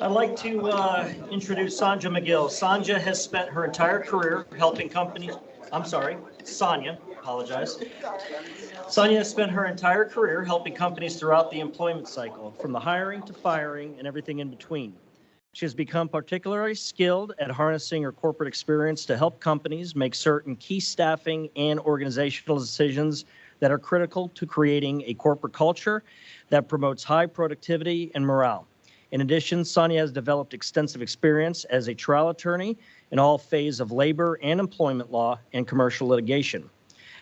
I'd like to introduce Sonja McGill. Sonja has spent her entire career helping companies. I'm sorry, Sonja, apologize. Sonja has spent her entire career helping companies throughout the employment cycle, from the hiring to firing and everything in between. She has become particularly skilled at harnessing her corporate experience to help companies make certain key staffing and organizational decisions that are critical to creating a corporate culture that promotes high productivity and morale. In addition, Sonja has developed extensive experience as a trial attorney in all phases of labor and employment law and commercial litigation.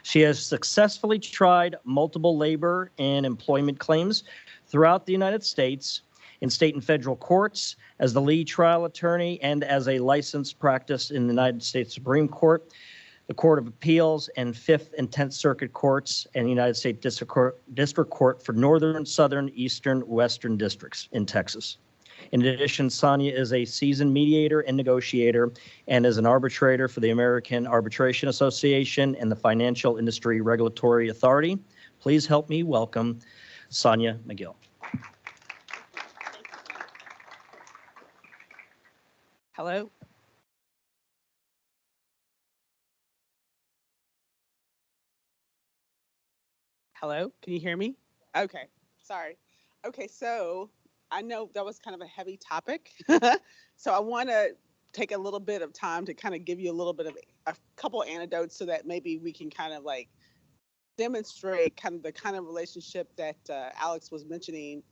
She has successfully tried multiple labor and employment claims throughout the United States in state and federal courts as the lead trial attorney and as a licensed practice in the United States Supreme Court, the Court of Appeals, and Fifth and Tenth Circuit Courts, and the United States District Court for Northern, Southern, Eastern, Western districts in Texas. In addition, Sonja is a seasoned mediator and negotiator and is an arbitrator for the American Arbitration Association and the Financial Industry Regulatory Authority. Please help me welcome Sonja McGill. Hello. Hello, can you hear me? Okay, sorry. Okay, so I know that was kind of a heavy topic. So I want to take a little bit of time to kind of give you a little bit of a couple anecdotes so that maybe we can kind of like demonstrate kind of the kind of relationship that Alex was mentioning,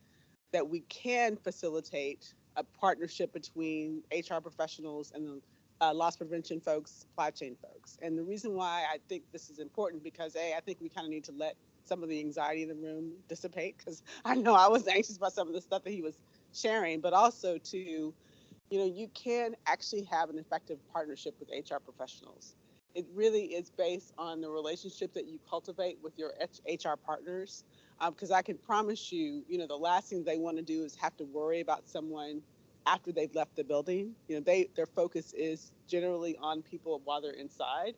that we can facilitate a partnership between HR professionals and the loss prevention folks, supply chain folks. And the reason why I think this is important because I think we kind of need to let some of the anxiety in the room dissipate, because I know I was anxious about some of the stuff that he was sharing, but also to, you can actually have an effective partnership with HR professionals. It really is based on the relationship that you cultivate with your HR partners. Because I can promise you, the last thing they want to do is have to worry about someone after they've left the building. Their focus is generally on people while they're inside.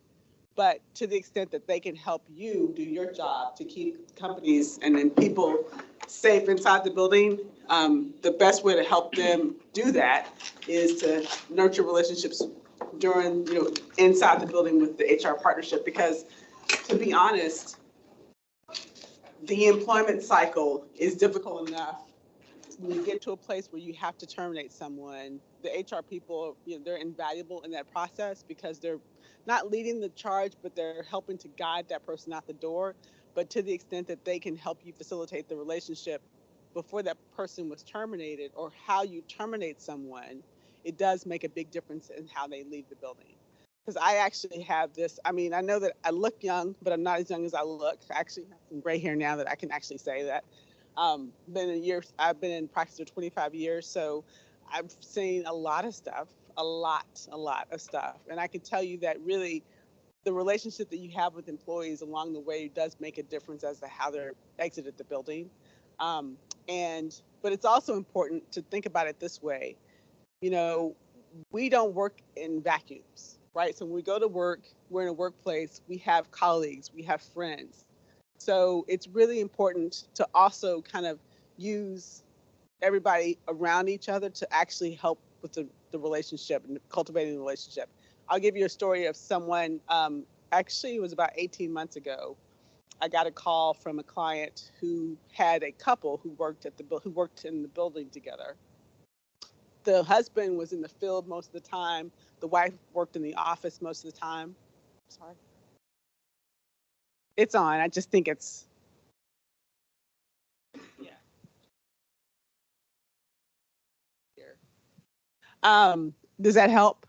But to the extent that they can help you do your job to keep companies and then people safe inside the building, the best way to help them do that is to nurture relationships during, inside the building with the HR partnership. Because to be honest, the employment cycle is difficult enough. When you get to a place where you have to terminate someone, the HR people, they're invaluable in that process because they're not leading the charge, but they're helping to guide that person out the door. But to the extent that they can help you facilitate the relationship before that person was terminated, or how you terminate someone, it does make a big difference in how they leave the building. Because I actually have this, I know that I look young, but I'm not as young as I look. I actually have some gray hair now that I can actually say that. I've been in practice for 25 years, so I've seen a lot of stuff, a lot of stuff. And I can tell you that really the relationship that you have with employees along the way does make a difference as to how they're exited the building. But it's also important to think about it this way. We don't work in vacuums, right? So when we go to work, we're in a workplace, we have colleagues, we have friends. So it's really important to also kind of use everybody around each other to actually help with the relationship and cultivating the relationship. I'll give you a story of someone, actually it was about 18 months ago. I got a call from a client who had a couple who worked in the building together. The husband was in the field most of the time. The wife worked in the office most of the time. Sorry. It's on. I just think it's, yeah. Here. Does that help?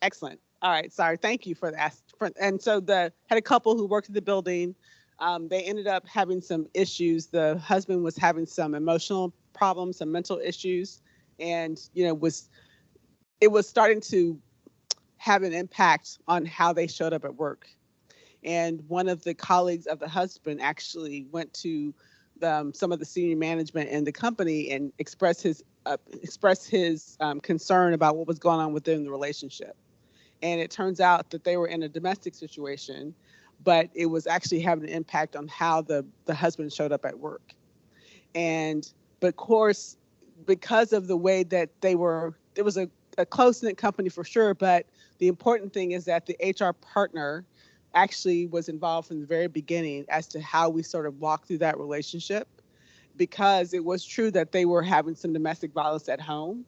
Excellent. All right. Sorry. Thank you for that. And so had a couple who worked in the building. They ended up having some issues. The husband was having some emotional problems, some mental issues, and it was starting to have an impact on how they showed up at work. And one of the colleagues of the husband actually went to some of the senior management in the company and expressed his concern about what was going on within the relationship. And it turns out that they were in a domestic situation, but it was actually having an impact on how the husband showed up at work. But of course, because of the way that it was a close-knit company for sure, but the important thing is that the HR partner actually was involved from the very beginning as to how we sort of walked through that relationship, because it was true that they were having some domestic violence at home.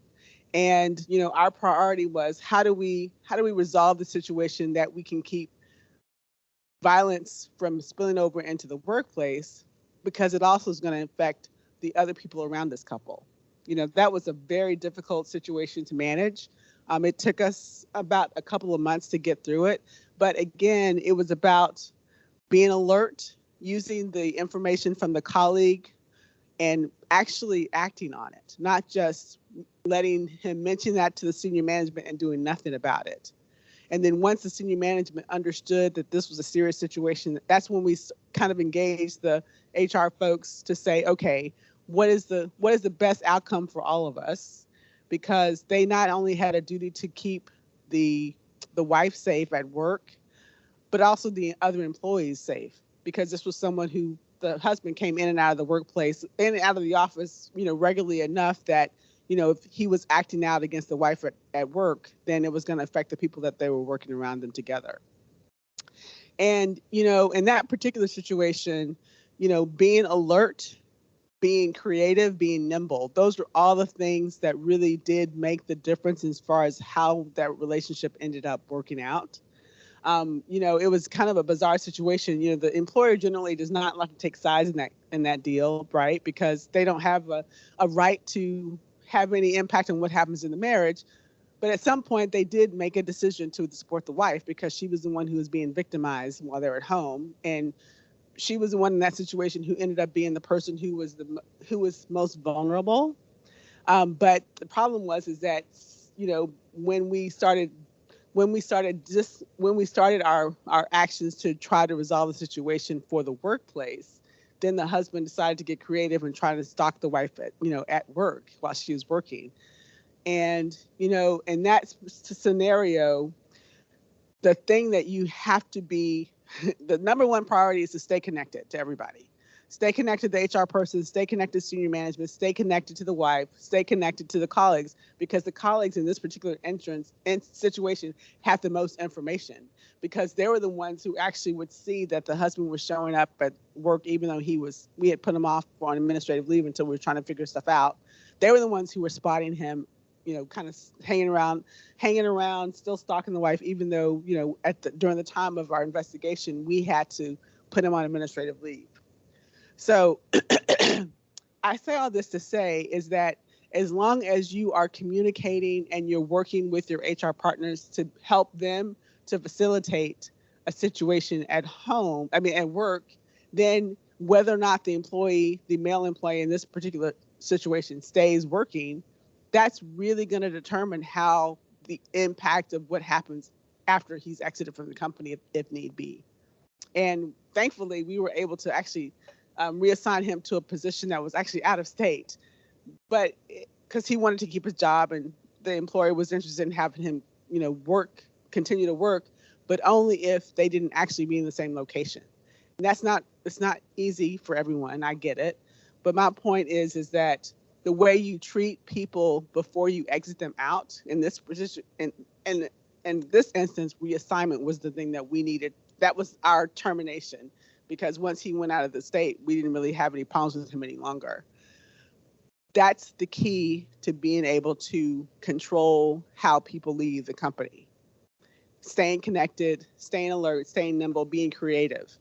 And, our priority was how do we resolve the situation that we can keep violence from spilling over into the workplace, because it also is going to affect the other people around this couple. That was a very difficult situation to manage. It took us about a couple of months to get through it. But again, it was about being alert, using the information from the colleague, and actually acting on it, not just letting him mention that to the senior management and doing nothing about it. And then once the senior management understood that this was a serious situation, that's when we kind of engaged the HR folks to say, okay, what is the best outcome for all of us? Because they not only had a duty to keep the wife safe at work, but also the other employees safe, because this was someone who the husband came in and out of the workplace, in and out of the office, regularly enough that, if he was acting out against the wife at work, then it was going to affect the people that they were working around them together. And, in that particular situation, being alert, being creative, being nimble, those were all the things that really did make the difference as far as how that relationship ended up working out. It was kind of a bizarre situation. The employer generally does not like to take sides in that deal, right? Because they don't have a right to have any impact on what happens in the marriage. But at some point, they did make a decision to support the wife, because she was the one who was being victimized while they were at home, and she was the one in that situation who ended up being the person who was most vulnerable. But the problem is that when we started our actions to try to resolve the situation for the workplace, then the husband decided to get creative and try to stalk the wife at work while she was working. And, in that scenario, the thing that you have to be, the number one priority is to stay connected to everybody. Stay connected to the HR person, stay connected to senior management, stay connected to the wife, stay connected to the colleagues, because the colleagues in this particular situation have the most information, because they were the ones who actually would see that the husband was showing up at work, even though we had put him off on administrative leave until we were trying to figure stuff out. They were the ones who were spotting him, kind of hanging around, still stalking the wife, even though, during the time of our investigation, we had to put him on administrative leave. So I say all this to say is that as long as you are communicating and you're working with your HR partners to help them to facilitate a situation at work, then whether or not the male employee in this particular situation stays working, that's really going to determine how the impact of what happens after he's exited from the company, if need be. And thankfully, we were able to actually reassign him to a position that was actually out of state, but because he wanted to keep his job, and the employer was interested in having him, continue to work, but only if they didn't actually be in the same location. And it's not easy for everyone. I get it. But my point is that the way you treat people before you exit them out in this position, in this instance, reassignment was the thing that we needed. That was our termination, because once he went out of the state, we didn't really have any problems with him any longer. That's the key to being able to control how people leave the company. Staying connected, staying alert, staying nimble, being creative.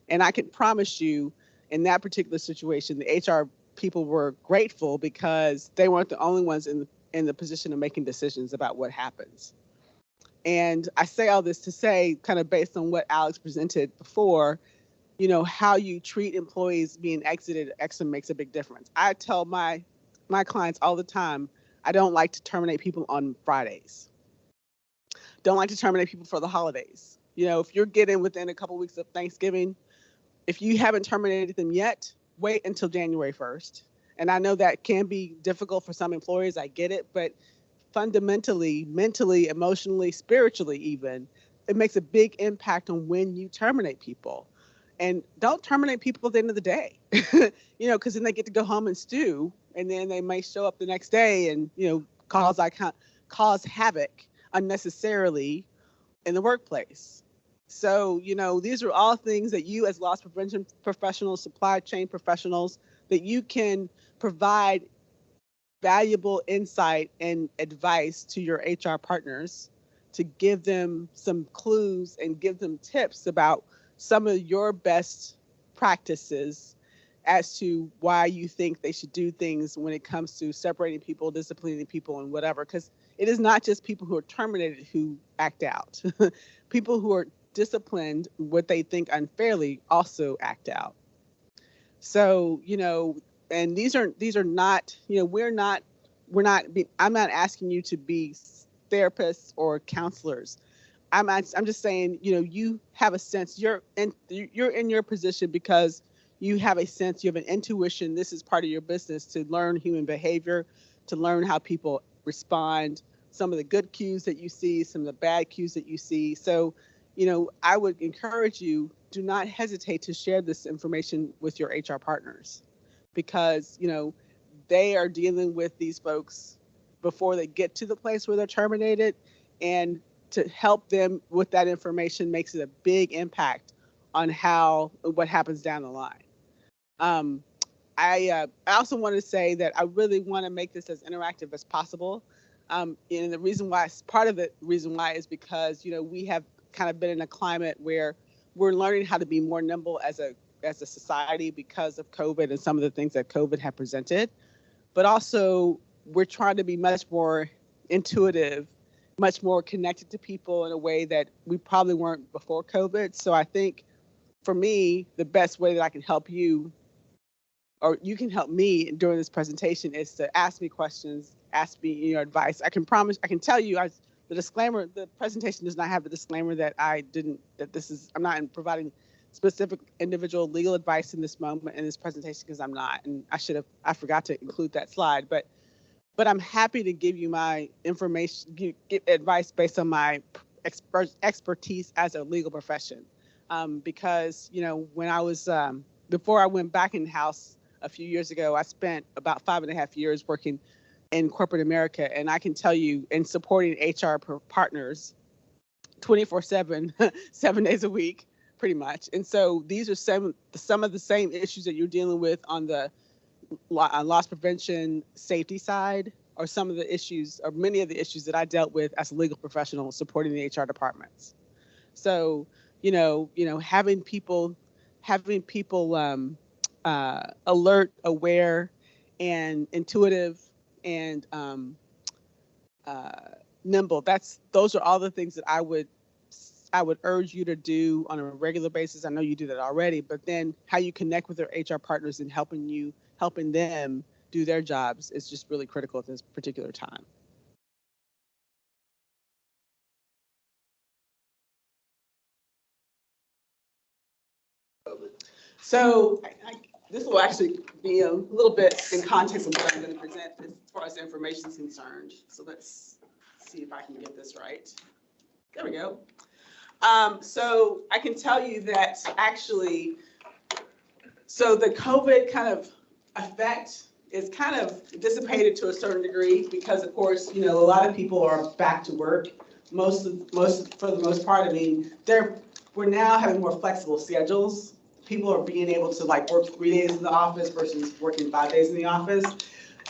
And I can promise you, in that particular situation, the HR people were grateful, because they weren't the only ones in the position of making decisions about what happens. And I say all this to say, kind of based on what Alex presented before, how you treat employees being exited makes a big difference. I tell my clients all the time, I don't like to terminate people on Fridays. Don't like to terminate people for the holidays. If you're getting within a couple weeks of Thanksgiving, if you haven't terminated them yet, wait until January 1st. And I know that can be difficult for some employers, I get it, but fundamentally, mentally, emotionally, spiritually even, it makes a big impact on when you terminate people. And don't terminate people at the end of the day, because then they get to go home and stew, and then they may show up the next day and, cause havoc unnecessarily in the workplace. So, these are all things that you as loss prevention professionals, supply chain professionals, that you can provide valuable insight and advice to your HR partners to give them some clues and give them tips about some of your best practices as to why you think they should do things when it comes to separating people, disciplining people, and whatever. Because it is not just people who are terminated who act out. People who are disciplined, what they think unfairly, also act out. So, and these are not, I'm not asking you to be therapists or counselors. I'm just saying, you have a sense, you're in your position because you have a sense, you have an intuition. This is part of your business, to learn human behavior, to learn how people respond, some of the good cues that you see, some of the bad cues that you see. So, I would encourage you, do not hesitate to share this information with your HR partners, because, they are dealing with these folks before they get to the place where they're terminated, and to help them with that information makes it a big impact on what happens down the line. I also want to say that I really want to make this as interactive as possible. And the reason why, is because, we have kind of been in a climate where we're learning how to be more nimble as a society because of COVID and some of the things that COVID had presented. But also, we're trying to be much more intuitive, much more connected to people in a way that we probably weren't before COVID. So I think, for me, the best way that I can help you, or you can help me during this presentation, is to ask me questions, ask me your advice. I can tell you, the disclaimer, the presentation does not have the disclaimer that I'm not providing specific individual legal advice in this moment in this presentation, because I'm not, and I forgot to include that slide, but I'm happy to give you my information, give advice based on my expertise as a legal profession. Because, when I was, before I went back in-house a few years ago, I spent about 5.5 years working in corporate America. And I can tell you, in supporting HR partners 24/7, 7 days a week, pretty much. And so these are some of the same issues that you're dealing with on the loss prevention safety side, or some of the issues, or many of the issues that I dealt with as a legal professional supporting the HR departments. So, having people alert, aware, and intuitive, and nimble. Those are all the things that I would urge you to do on a regular basis. I know you do that already, but then how you connect with your HR partners and helping them do their jobs is just really critical at this particular time. So this will actually be a little bit in context of what I'm going to present as far as information is concerned. So let's see if I can get this right. There we go. So I can tell you that actually, so the COVID kind of effect is kind of dissipated to a certain degree, because of course, a lot of people are back to work. For the most part, I mean, we're now having more flexible schedules. People are being able to work 3 days in the office versus working 5 days in the office.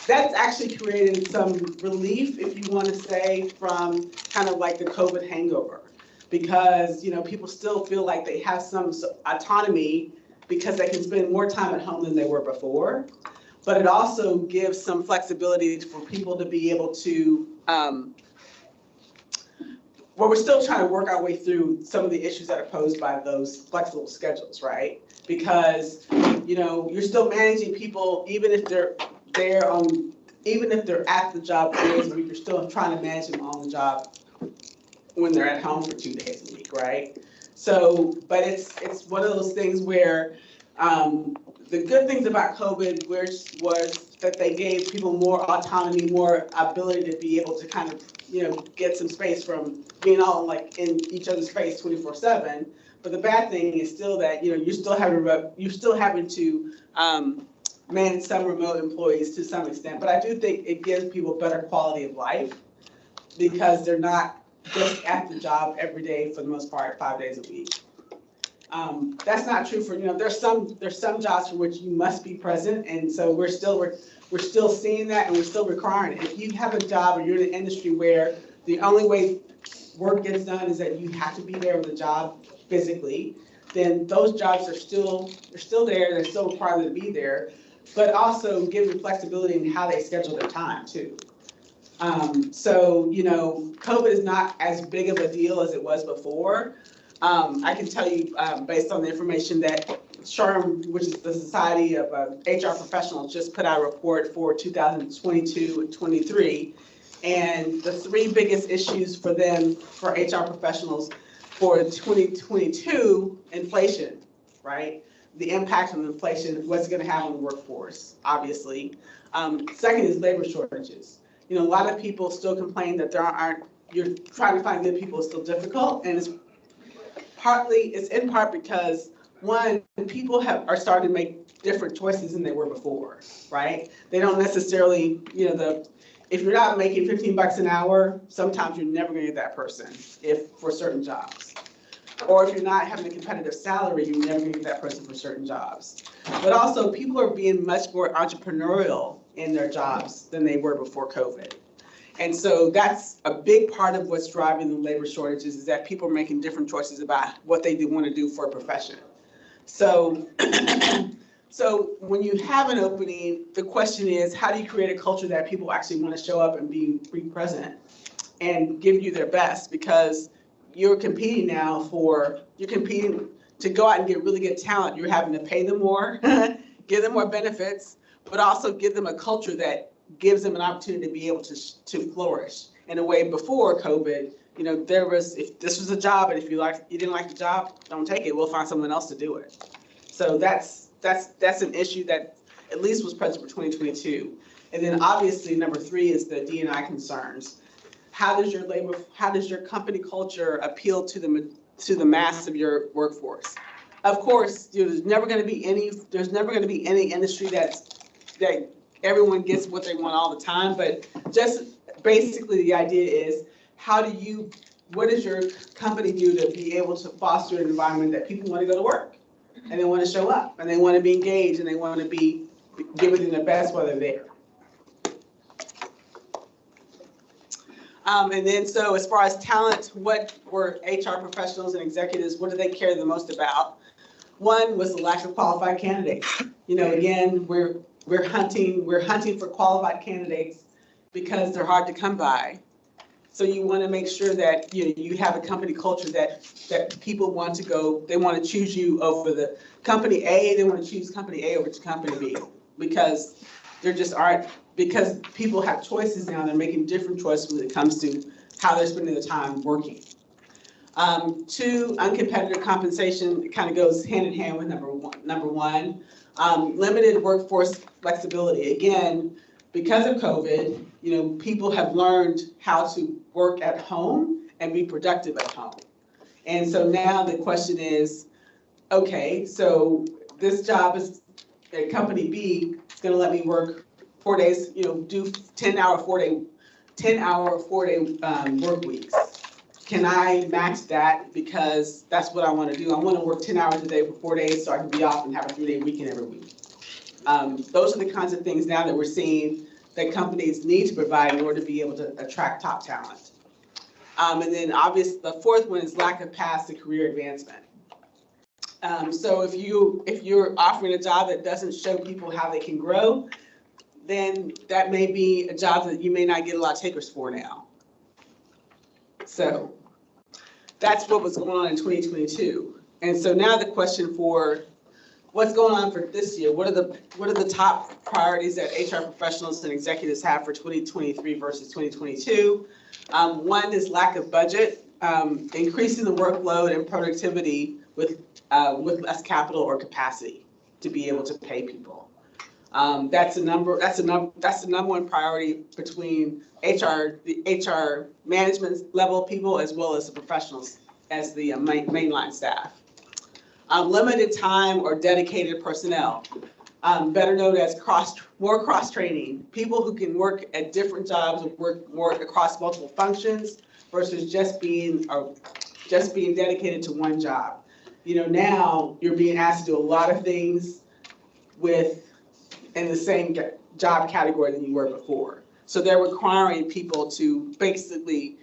That's actually created some relief, if you want to say, from kind of like the COVID hangover, because people still feel like they have some autonomy because they can spend more time at home than they were before. But it also gives some flexibility for people to be able to, we're still trying to work our way through some of the issues that are posed by those flexible schedules, right? Because, you're still managing people, even if they're at the job 3 days a week, you're still trying to manage them on the job when they're at home for 2 days a week, right? So, but it's one of those things where the good things about COVID was that they gave people more autonomy, more ability to be able to kind of, get some space from being all in each other's face 24/7. But the bad thing is still that, you're still having to manage some remote employees to some extent. But I do think it gives people better quality of life because they're not just at the job every day for the most part, 5 days a week. That's not true for, there's some jobs for which you must be present, and so we're still seeing that, and we're still requiring it. If you have a job or you're in an industry where the only way work gets done is that you have to be there with the job physically, then those jobs are still there, they're still required to be there, but also give them flexibility in how they schedule their time too. So, COVID is not as big of a deal as it was before. I can tell you, based on the information that SHRM, which is the Society of HR Professionals, just put out a report for 2022 and 23. And the three biggest issues for them, for HR professionals for 2022, inflation, right? The impact of inflation, what's going to have on the workforce, obviously. Second is labor shortages. A lot of people still complain that you're trying to find good people is still difficult, and it's in part because, one, people are starting to make different choices than they were before, right? They don't necessarily, if you're not making $15 an hour, sometimes you're never going to get that person for certain jobs. Or if you're not having a competitive salary, you're never going to get that person for certain jobs. But also, people are being much more entrepreneurial in their jobs than they were before COVID. And so that's a big part of what's driving the labor shortages, is that people are making different choices about what they do want to do for a profession. So, so when you have an opening, the question is, how do you create a culture that people actually want to show up and be present and give you their best? Because you're competing to go out and get really good talent. You're having to pay them more, give them more benefits, but also give them a culture that gives them an opportunity to be able to flourish. In a way, before COVID, if this was a job, and if you didn't like the job, don't take it. We'll find someone else to do it. So that's an issue that at least was present for 2022. And then obviously number 3 is the D&I concerns. How does your company culture appeal to the mass of your workforce? Of course, there's never going to be any industry that everyone gets what they want all the time, but just basically the idea is, what does your company do to be able to foster an environment that people want to go to work, and they want to show up, and they want to be engaged, and they want to be giving them their best while they're there. And then so as far as talent, what were HR professionals and executives, what do they care the most about? One was the lack of qualified candidates. Again, we're hunting for qualified candidates because they're hard to come by. So you want to make sure that you have a company culture that people want to go. They want to choose you over the company A. They want to choose company A over to company B because there just aren't. Because people have choices now. They're making different choices when it comes to how they're spending their time working. 2, uncompetitive compensation. It kind of goes hand in hand with number one. Limited workforce flexibility. Again, because of COVID, people have learned how to work at home and be productive at home. And so now the question is, okay, so this job is at company B, it's going to let me work 4 days, do 10-hour, 4-day work weeks. Can I match that? Because that's what I want to do. I want to work 10 hours a day for 4 days so I can be off and have a 3-day weekend every week. Those are the kinds of things now that we're seeing that companies need to provide in order to be able to attract top talent. And then obviously the 4th one is lack of paths to career advancement. So if you're offering a job that doesn't show people how they can grow, then that may be a job that you may not get a lot of takers for now. So that's what was going on in 2022. And so now the question for what's going on for this year, what are the top priorities that HR professionals and executives have for 2023 versus 2022? One is lack of budget, increasing the workload and productivity with less capital or capacity to be able to pay people. That's the number one priority between the HR management level people as well as the professionals as the mainline staff. Limited time or dedicated personnel, better known as more cross-training, people who can work at different jobs, work across multiple functions versus just being dedicated to one job. Now you're being asked to do a lot of things in the same job category than you were before. So they're requiring people to basically,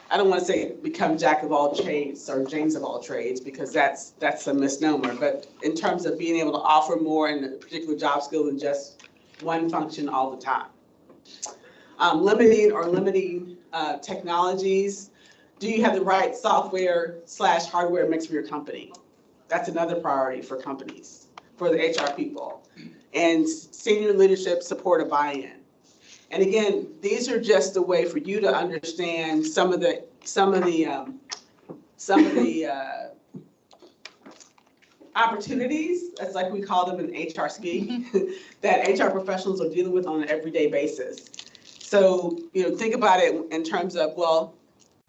I don't want to say become jack of all trades or James of all trades, because that's a misnomer, but in terms of being able to offer more in a particular job skill than just one function all the time. Limiting technologies. Do you have the right software/hardware mix for your company? That's another priority for companies, for the HR people. And senior leadership support a buy-in. And again, these are just a way for you to understand some of the opportunities, that's like we call them in HR speak, that HR professionals are dealing with on an everyday basis. So, think about it in terms of, well,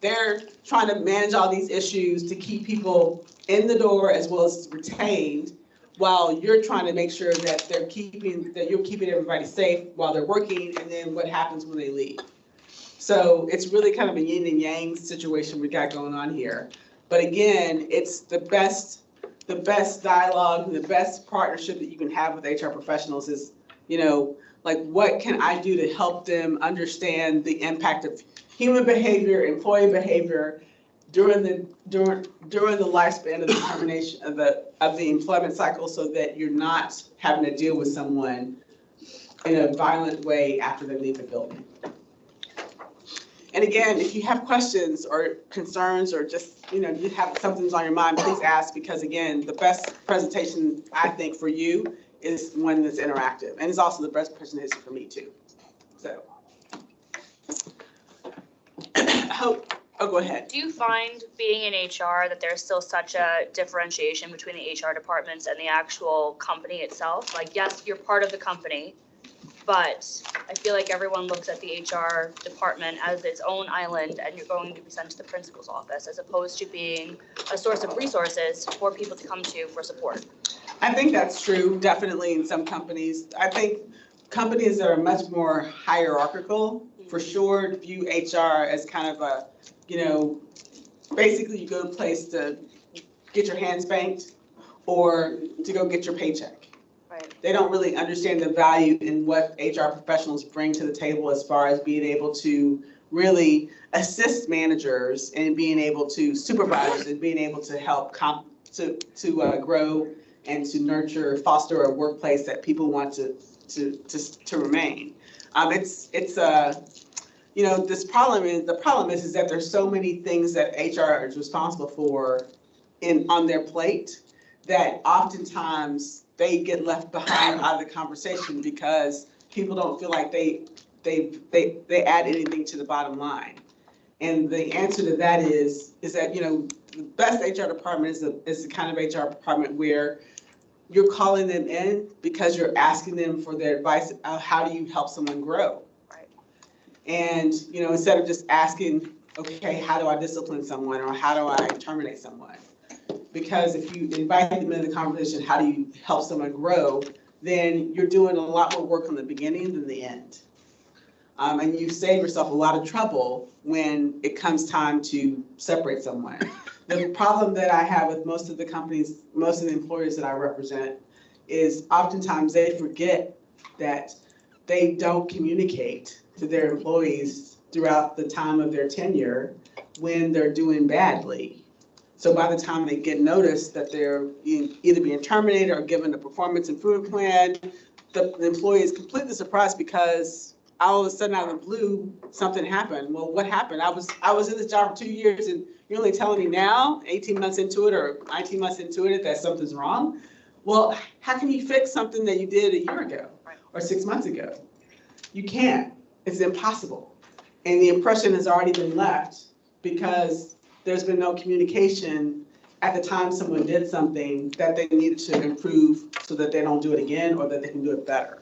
they're trying to manage all these issues to keep people in the door as well as retained, while you're trying to make sure that you're keeping everybody safe while they're working, and then what happens when they leave. So it's really kind of a yin and yang situation we got going on here. But again, it's the best dialogue and the best partnership that you can have with HR professionals is, like, what can I do to help them understand the impact of human behavior, employee behavior during the lifespan of the termination of the employment cycle, so that you're not having to deal with someone in a violent way after they leave the building. And again, if you have questions or concerns, or just, you have something's on your mind, please ask, because again, the best presentation I think for you is one that's interactive, and it's also the best presentation for me too. So, oh, go ahead. Do you find, being in HR, that there's still such a differentiation between the HR departments and the actual company itself? Like, yes, you're part of the company, but I feel like everyone looks at the HR department as its own island, and you're going to be sent to the principal's office, as opposed to being a source of resources for people to come to for support. I think that's true, definitely in some companies. I think companies that are much more hierarchical, for sure, view HR as kind of a, basically you go to a place to get your hands spanked or to go get your paycheck. Right. They don't really understand the value in what HR professionals bring to the table, as far as being able to really assist managers and being able to supervise and being able to help grow and to nurture, foster a workplace that people want to remain. This problem is that there's so many things that HR is responsible for on their plate, that oftentimes they get left behind out of the conversation, because people don't feel like they add anything to the bottom line. And the answer to that is that, the best HR department is the kind of HR department where you're calling them in because you're asking them for their advice on how do you help someone grow. Right. And, instead of just asking, okay, how do I discipline someone, or how do I terminate someone? Because if you invite them into the conversation, how do you help someone grow, then you're doing a lot more work on the beginning than the end. And you save yourself a lot of trouble when it comes time to separate someone. The problem that I have with most of the companies, most of the employers that I represent, is oftentimes they forget that they don't communicate to their employees throughout the time of their tenure when they're doing badly. So by the time they get noticed that they're either being terminated or given a performance improvement plan, the employee is completely surprised, because all of a sudden, out of the blue, something happened. Well, what happened? I was in this job for 2 years, and you're only telling me now, 18 months into it or 19 months into it, that something's wrong? Well, how can you fix something that you did a year ago or 6 months ago? You can't. It's impossible. And the impression has already been left, because there's been no communication at the time someone did something that they needed to improve, so that they don't do it again, or that they can do it better.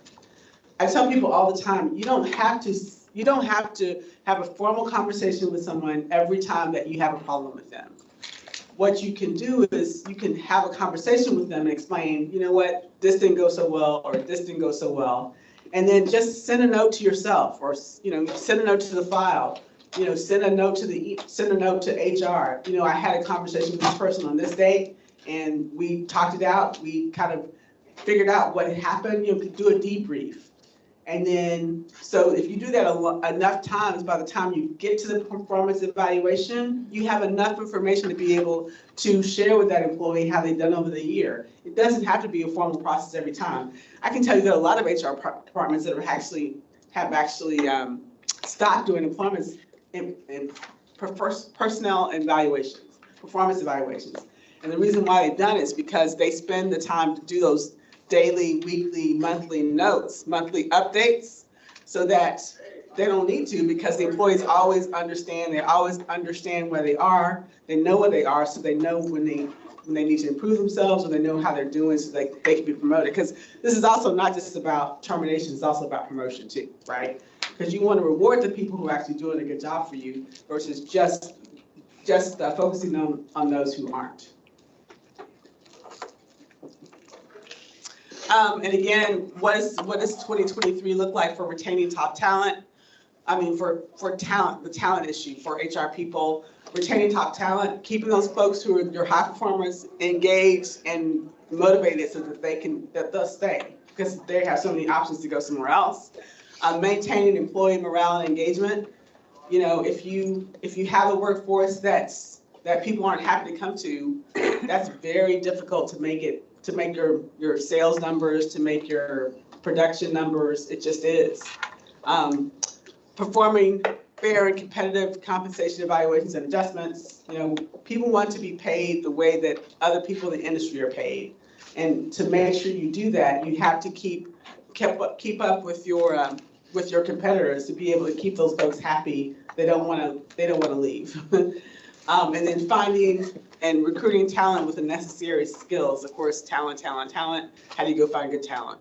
I tell people all the time, you don't have to have a formal conversation with someone every time that you have a problem with them. what you can do is you can have a conversation with them and explain, you know what, this didn't go so well, or this didn't go so well. And then just send a note to yourself, or, send a note to the file, send a note to HR. I had a conversation with this person on this date, and we talked it out. We kind of figured out what had happened, do a debrief. And then, so if you do that enough times, by the time you get to the performance evaluation, you have enough information to be able to share with that employee how they've done over the year. It doesn't have to be a formal process every time. I can tell you that a lot of HR departments that have actually stopped doing employment and personnel evaluations, performance evaluations. And the reason why they've done it is because they spend the time to do those daily, weekly, monthly notes, monthly updates, so that they don't need to, because the employees always understand, where they are, they know where they are, so they know when they need to improve themselves, or they know how they're doing, so they can be promoted. Because this is also not just about termination, it's also about promotion too, right? Because you want to reward the people who are actually doing a good job for you versus just focusing on those who aren't. And again, what does 2023 look like for retaining top talent? I mean, for talent, the talent issue for HR people, retaining top talent, keeping those folks who are your high performers engaged and motivated so that they'll stay, because they have so many options to go somewhere else. Maintaining employee morale and engagement. If you have a workforce that people aren't happy to come to, that's very difficult to make your sales numbers, to make your production numbers. It just is. Performing fair and competitive compensation evaluations and adjustments. People want to be paid the way that other people in the industry are paid. And to make sure you do that, you have to keep up with your competitors to be able to keep those folks happy. They don't want to leave. And then finding and recruiting talent with the necessary skills. Of course, talent. How do you go find good talent?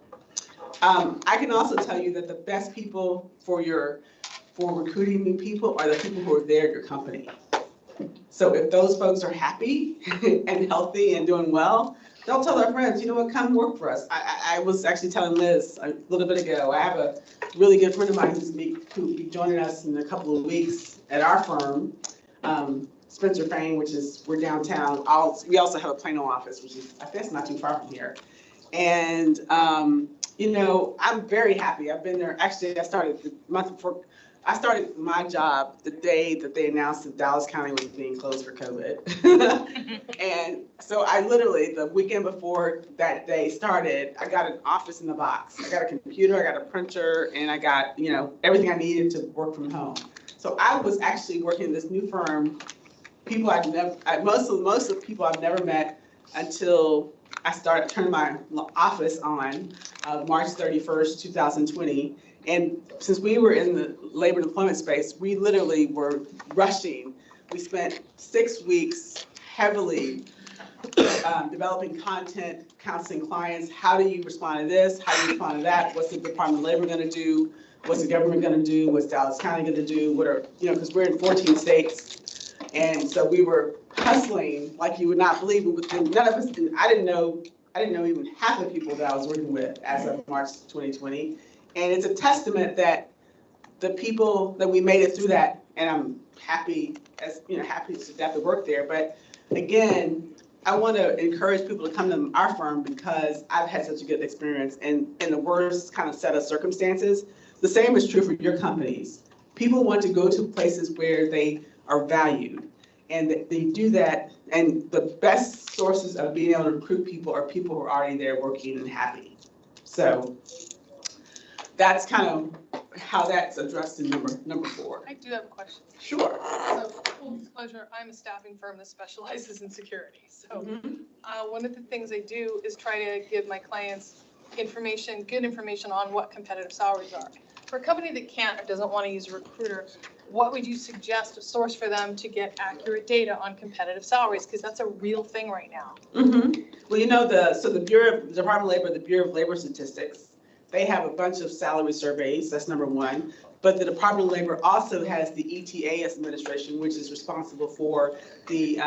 I can also tell you that the best people for recruiting new people are the people who are there at your company. So if those folks are happy and healthy and doing well, they'll tell their friends, come work for us. I was actually telling Liz a little bit ago, I have a really good friend of mine who'll be joining us in a couple of weeks at our firm. Fane, we're downtown. We also have a Plano office, which is, I guess, not too far from here. And, I'm very happy. I've been there. Actually, I started the month before. I started my job the day that they announced that Dallas County was being closed for COVID. And so I literally, the weekend before that day started, I got an office in the box. I got a computer, I got a printer, and I got, everything I needed to work from home. So I was actually working in this new firm. People most of the people I've never met until I started turning my office on March 31st, 2020. And since we were in the labor and employment space, we literally were rushing. We spent 6 weeks heavily developing content, counseling clients. How do you respond to this? How do you respond to that? What's the Department of Labor going to do? What's the government going to do? What's Dallas County going to do? Because we're in 14 states. And so we were hustling like you would not believe. None of us, I didn't know even half the people that I was working with as of March 2020. And it's a testament that the people that we made it through that, and I'm happy to death to work there. But again, I want to encourage people to come to our firm because I've had such a good experience. And in the worst kind of set of circumstances, the same is true for your companies. People want to go to places where they are valued, and they do that. And the best sources of being able to recruit people are people who are already there working and happy. So that's kind of how that's addressed in number 4. I do have a question. Sure. So full disclosure, I'm a staffing firm that specializes in security. So one of the things I do is try to give my clients good information on what competitive salaries are. For a company that can't or doesn't want to use a recruiter, what would you suggest a source for them to get accurate data on competitive salaries? Because that's a real thing right now. Mm-hmm. Well, the Department of Labor, the Bureau of Labor Statistics they have a bunch of salary surveys, that's number one. But the Department of Labor also has the ETA administration, which is responsible for the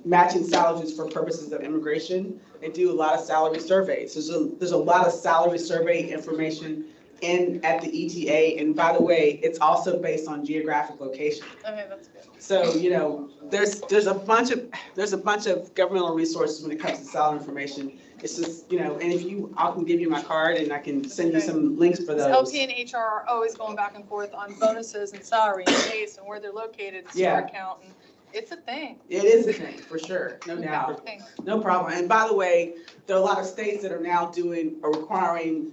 matching salaries for purposes of immigration. They do a lot of salary surveys. There's a lot of salary survey information at the ETA. And by the way, it's also based on geographic location. Okay, that's good. So, you know, there's a bunch of governmental resources when it comes to salary information. It's just, you know, and I can give you my card and I can send you some links for those. LP and HR are always going back and forth on bonuses and salary and base and where they're located, star count, and it's a thing. It is a thing, for sure, no doubt. No problem. And by the way, there are a lot of states that are now doing or requiring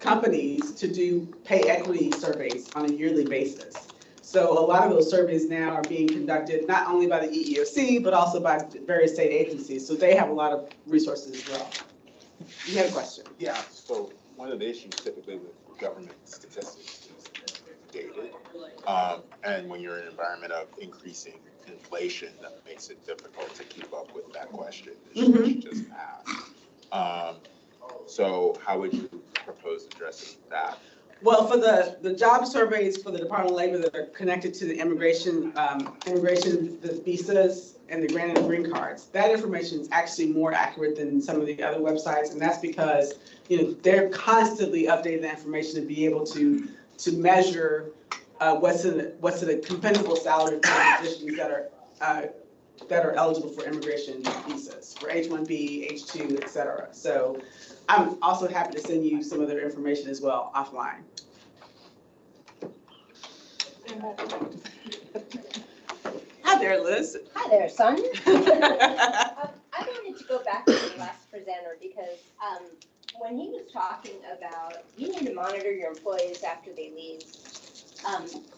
companies to do pay equity surveys on a yearly basis. So a lot of those surveys now are being conducted not only by the EEOC, but also by various state agencies. So they have a lot of resources as well. You had a question? Yeah, so one of the issues typically with government statistics is dated. And when you're in an environment of increasing inflation, that makes it difficult to keep up with that question that you just asked. So how would you propose addressing that? Well, for the job surveys for the Department of Labor that are connected to the immigration, the visas and the granted green cards, that information is actually more accurate than some of the other websites, and that's because, you know, they're constantly updating the information to be able to measure what's in a compensable salary for positions that are eligible for immigration visas, for H-1B, H-2, et cetera. So I'm also happy to send you some of their information as well offline. Hi there, Liz. Hi there, Sonja. I wanted to go back to the last presenter because when he was talking about you need to monitor your employees after they leave,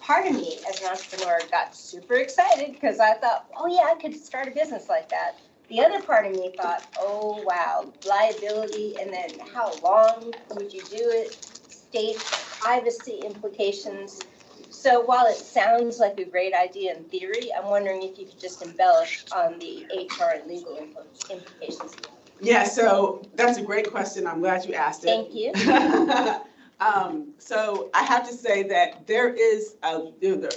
part of me as an entrepreneur got super excited because I thought, oh yeah, I could start a business like that. The other part of me thought, oh wow, liability, and then how long would you do it, state privacy implications. So while it sounds like a great idea in theory, I'm wondering if you could just embellish on the HR and legal implications. Yeah, so that's a great question. I'm glad you asked it. Thank you. So I have to say that there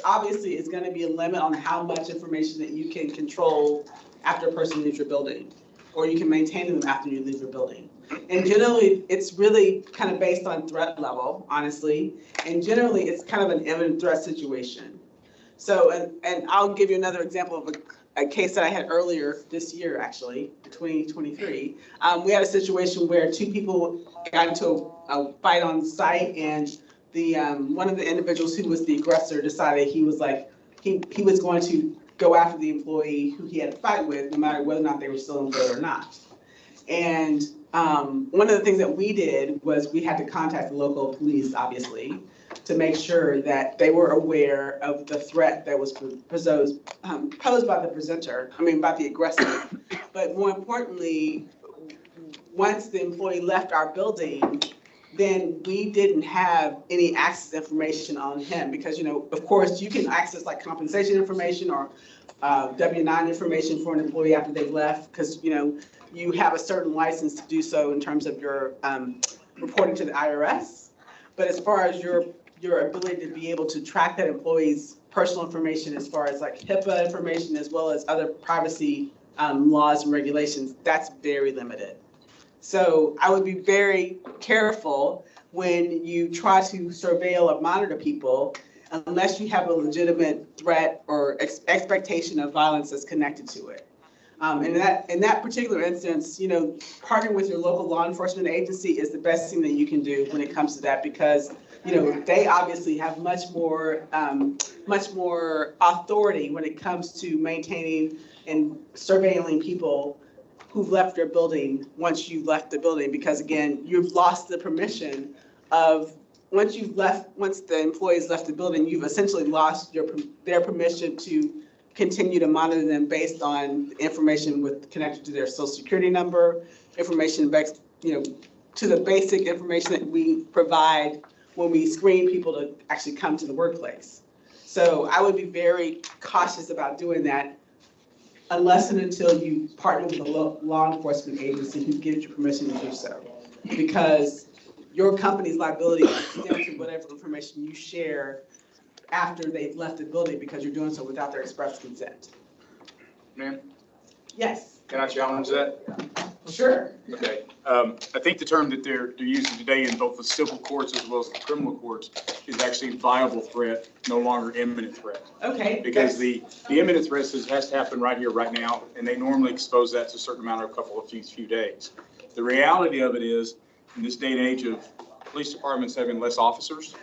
obviously is going to be a limit on how much information that you can control after a person leaves your building, or you can maintain them after you leave your building. And generally, it's really kind of based on threat level, honestly. And generally, it's kind of an imminent threat situation. So, and I'll give you another example of a case that I had earlier this year, actually, 2023. We had a situation where two people got into a fight on site, and the one of the individuals who was the aggressor decided he was going to go after the employee who he had a fight with, no matter whether or not they were still employed or not. And one of the things that we did was we had to contact the local police, obviously, to make sure that they were aware of the threat that was posed by the aggressor. But more importantly, once the employee left our building, then we didn't have any access information on him because, you know, of course, you can access like compensation information or W-9 information for an employee after they've left because, you know, you have a certain license to do so in terms of your reporting to the IRS. But as far as your ability to be able to track that employee's personal information as far as like HIPAA information as well as other privacy laws and regulations, that's very limited. So I would be very careful when you try to surveil or monitor people unless you have a legitimate threat or expectation of violence that's connected to it. In that particular instance, you know, partnering with your local law enforcement agency is the best thing that you can do when it comes to that because, you know, they obviously have much more authority when it comes to maintaining and surveilling people who've left their building once you've left the building, because again, you've lost the permission of, once the employees left the building, you've essentially lost their permission to continue to monitor them based on information connected to their social security number, information back, you know, to the basic information that we provide when we screen people to actually come to the workplace. So I would be very cautious about doing that unless and until you partner with a law enforcement agency who gives you permission to do so. Because your company's liability extends to whatever information you share after they've left the building because you're doing so without their express consent. Ma'am, Yes, can I challenge that? sure. Okay. I think the term that they're using today in both the civil courts as well as the criminal courts is actually viable threat, no longer imminent threat. Okay. Because the imminent threat has to happen right here, right now, and they normally expose that to a certain amount of few days. The reality of it is, in this day and age of police departments having less officers,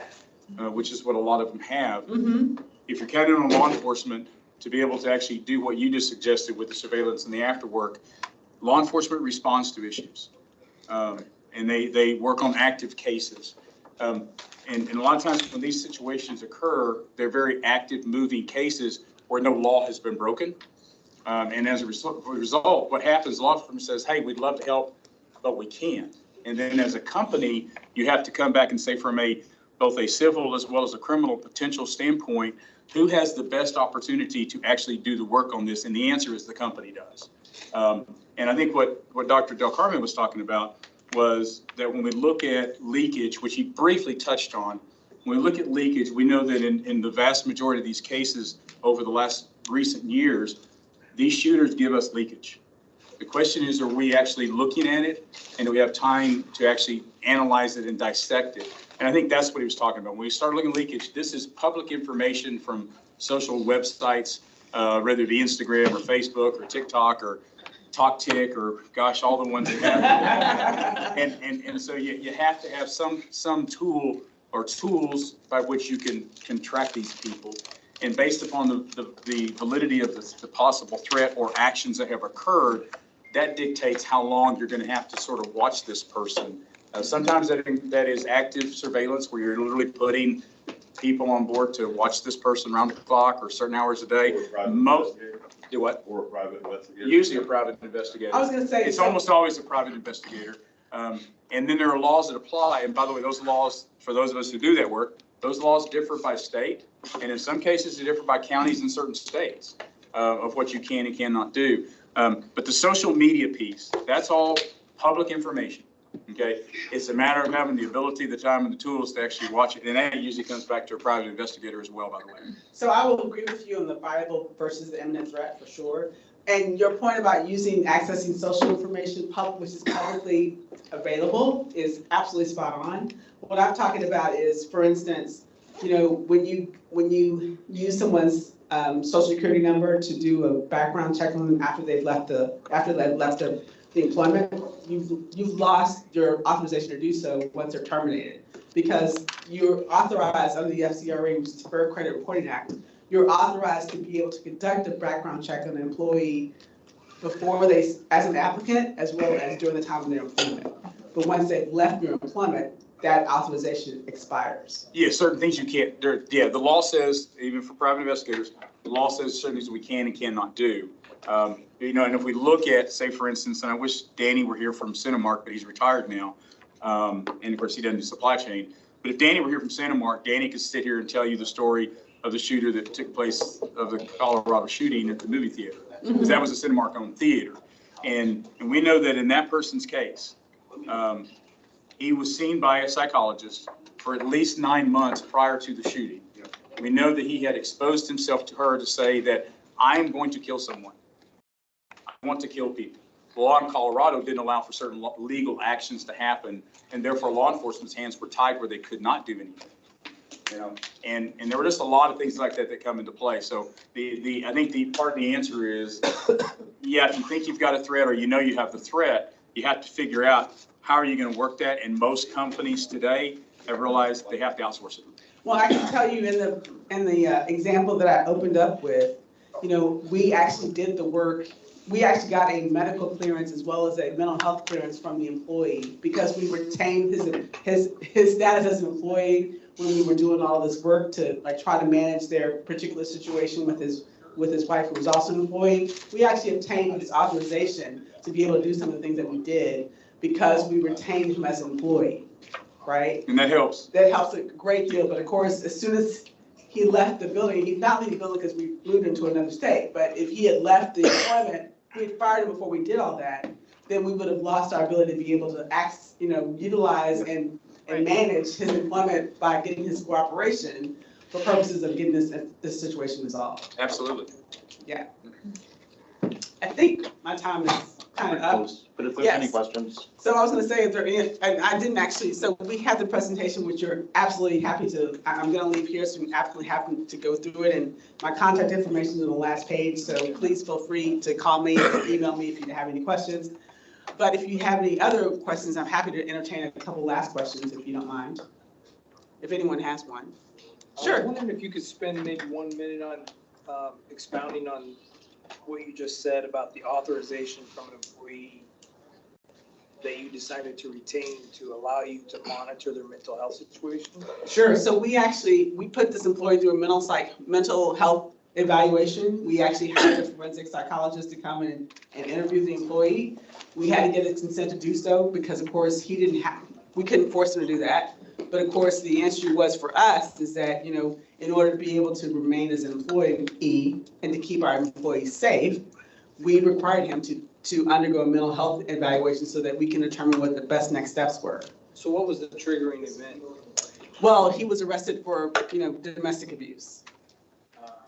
which is what a lot of them have, if you're counting on law enforcement to be able to actually do what you just suggested with the surveillance and the afterwork, law enforcement responds to issues. And they work on active cases. And a lot of times when these situations occur, they're very active, moving cases where no law has been broken. And as a result, what happens, law enforcement says, hey, we'd love to help, but we can't. And then as a company, you have to come back and say from both a civil as well as a criminal potential standpoint, who has the best opportunity to actually do the work on this? And the answer is the company does. And I think what Dr. Del Carmen was talking about was that when we look at leakage, which he briefly touched on, when we look at leakage, we know that in the vast majority of these cases over the last recent years, these shooters give us leakage. The question is, are we actually looking at it, and do we have time to actually analyze it and dissect it? And I think that's what he was talking about. When we start looking at leakage, this is public information from social websites, whether it be Instagram or Facebook or TikTok or TalkTick or gosh, all the ones that have. and so you have to have some tool or tools by which you can track these people. And based upon the validity of the possible threat or actions that have occurred, that dictates how long you're going to have to sort of watch this person. Sometimes that is active surveillance where you're literally putting people on board to watch this person around the clock or certain hours a day. Do what? Or a private investigator. Usually a private investigator. I was going to say. It's almost always a private investigator. And then there are laws that apply. And by the way, those laws, for those of us who do that work, those laws differ by state. And in some cases, they differ by counties in certain states of what you can and cannot do. But the social media piece, that's all public information. Okay, it's a matter of having the ability, the time, and the tools to actually watch it, and that usually comes back to a private investigator as well, by the way. So I will agree with you on the viable versus the imminent threat for sure. And your point about accessing social information, which is publicly available, is absolutely spot on. What I'm talking about is, for instance, when you use someone's social security number to do a background check on them after they've left the employment, you've lost your authorization to do so once they're terminated, because you're authorized under the FCRA, which is the Fair Credit Reporting Act. You're authorized to be able to conduct a background check on an employee before as an applicant, as well as during the time of their employment. But once they've left your employment, that authorization expires. Yeah, certain things you can't. The law says, even for private investigators, the law says certain things we can and cannot do. And if we look at, say, for instance, and I wish Danny were here from Cinemark, but he's retired now. And of course, he doesn't do supply chain. But if Danny were here from Cinemark, Danny could sit here and tell you the story of the shooter that took place of the Colorado shooting at the movie theater, because that was a Cinemark-owned theater. And we know that in that person's case, he was seen by a psychologist for at least 9 months prior to the shooting. We know that he had exposed himself to her to say that I am going to kill someone. I want to kill people. The law in Colorado didn't allow for certain legal actions to happen, and therefore law enforcement's hands were tied where they could not do anything. And there were just a lot of things like that come into play. So I think the part of the answer is, yeah, if you think you've got a threat or you have the threat, you have to figure out how are you going to work that. And most companies today have realized they have to outsource it. Well, I can tell you in the example that I opened up with, we actually did the work. We actually got a medical clearance as well as a mental health clearance from the employee, because we retained his status as an employee when we were doing all this work to try to manage their particular situation with his wife, who was also an employee. We actually obtained his authorization to be able to do some of the things that we did because we retained him as an employee, right? And that helps. That helps a great deal. But of course, as soon as he left the building, he not leave the building because we moved him to another state, but if he had left the employment, we had fired him before we did all that, then we would have lost our ability to be able to utilize and and manage his employment by getting his cooperation for purposes of getting this situation resolved. Absolutely. I think my time is kind of up. But if there's any questions, So I was gonna say, is there any, and I didn't actually, so we had the presentation, which you're absolutely happy to, I'm gonna leave here, so I'm absolutely happy to go through it, and my contact information is on the last page, so please feel free to call me or email me if you have any questions. But if you have any other questions, I'm happy to entertain a couple last questions, if you don't mind. If anyone has one. I Sure. was wondering if you could spend maybe 1 minute on expounding on what you just said about the authorization from an employee that you decided to retain to allow you to monitor their mental health situation. Sure, so we put this employee through a mental health evaluation. We actually hired a forensic psychologist to come in and interview the employee. We had to get his consent to do so because of course we couldn't force him to do that. But of course, the issue was for us is that, in order to be able to remain as an employee and to keep our employees safe, we required him to undergo a mental health evaluation so that we can determine what the best next steps were. So what was the triggering event? Well, he was arrested for, domestic abuse.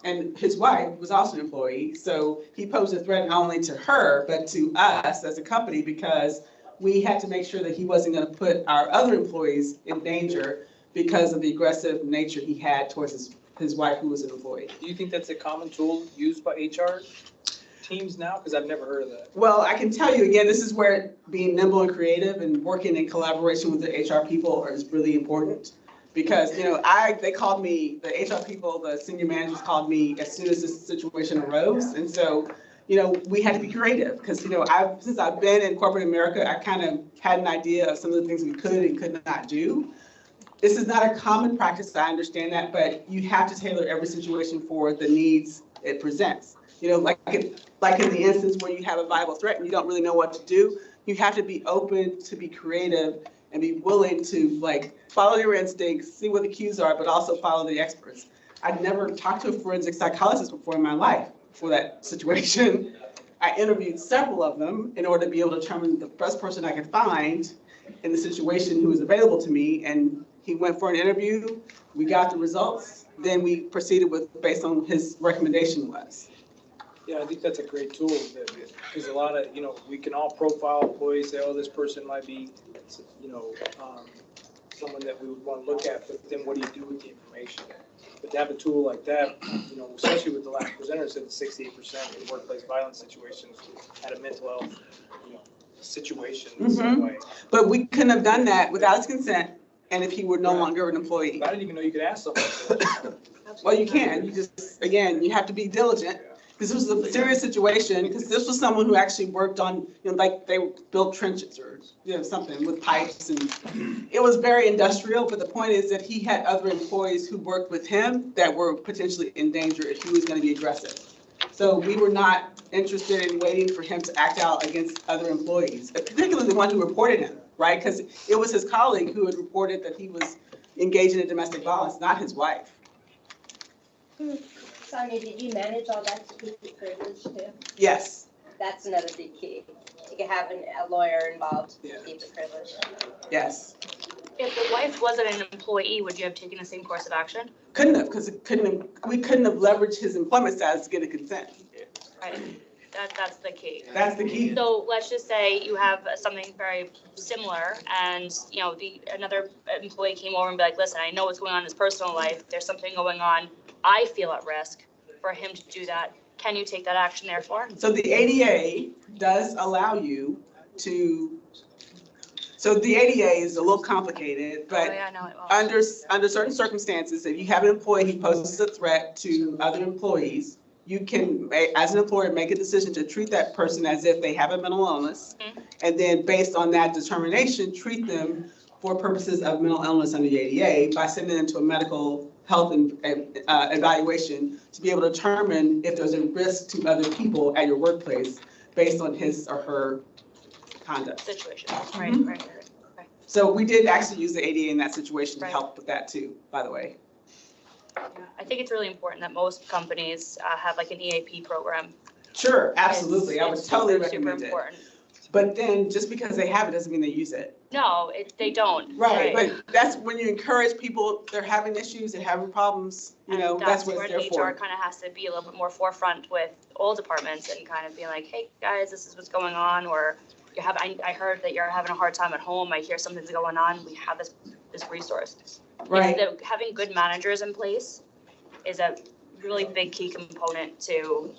And his wife was also an employee, so he posed a threat not only to her, but to us as a company because we had to make sure that he wasn't going to put our other employees in danger because of the aggressive nature he had towards his wife, who was an employee. Do you think that's a common tool used by HR teams now? Because I've never heard of that. Well, I can tell you again, this is where being nimble and creative and working in collaboration with the HR people is really important. Because, they called me, the HR people, the senior managers called me as soon as this situation arose. And so, we had to be creative because, since I've been in corporate America, I kind of had an idea of some of the things we could and could not do. This is not a common practice, I understand that, but you have to tailor every situation for the needs it presents. Like in the instance where you have a viable threat and you don't really know what to do, you have to be open to be creative and be willing to follow your instincts, see what the cues are, but also follow the experts. I'd never talked to a forensic psychologist before in my life for that situation. I interviewed several of them in order to be able to determine the best person I could find in the situation who was available to me. And he went for an interview, we got the results, then we proceeded based on his recommendation was. Yeah, I think that's a great tool because a lot of, we can all profile employees, say, oh, this person might be, someone that we would want to look at, but then what do you do with the information? But to have a tool like that, especially with the last presenter said that 68% of workplace violence situations had a mental health, situation in some way. But we couldn't have done that without his consent and if he were no longer an employee. But I didn't even know you could ask someone. Well, you can, you have to be diligent. This was a serious situation because this was someone who actually worked on, they built trenches or something with pipes, and it was very industrial. But the point is that he had other employees who worked with him that were potentially in danger if he was going to be aggressive. So we were not interested in waiting for him to act out against other employees, particularly the one who reported him, right? Because it was his colleague who had reported that he was engaging in domestic violence, not his wife. Sonja, did you manage all that to keep the privilege too? Yes. That's another big key. You can have a lawyer involved to keep the privilege. Yes. If the wife wasn't an employee, would you have taken the same course of action? Couldn't have, because we couldn't have leveraged his employment status to get a consent. Right. That's the key. That's the key. So let's just say you have something very similar and, another employee came over and be like, listen, I know what's going on in his personal life. There's something going on. I feel at risk for him to do that. Can you take that action therefore? So the ADA does allow you to, so the ADA is a little complicated, but under certain circumstances, if you have an employee who poses a threat to other employees, you can, as an employer, make a decision to treat that person as if they have a mental illness. Mm-hmm. And then based on that determination, treat them for purposes of mental illness under the ADA by sending them to a medical health evaluation to be able to determine if there's a risk to other people at your workplace based on his or her conduct. Situation. Mm-hmm. Right. So we did actually use the ADA in that situation to help with that too, by the way. Yeah, I think it's really important that most companies have like an EAP program. Sure, absolutely. I would totally recommend super it. important. but then just because they have it doesn't mean they use it. No, they don't. Right, but that's when you encourage people, they're having issues, they're having problems, And that's what where it's there HR for. kind of has to be a little bit more forefront with all departments and kind of be like, hey, guys, this is what's going on, or I heard that you're having a hard time at home, I hear something's going on, we have this resource. Right, Having good managers in place is a really big key component to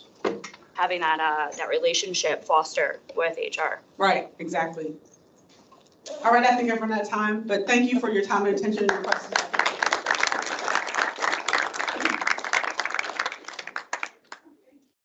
having that relationship foster with HR. right, exactly. All right, I think I've run out of time, but thank you for your time and attention and your questions.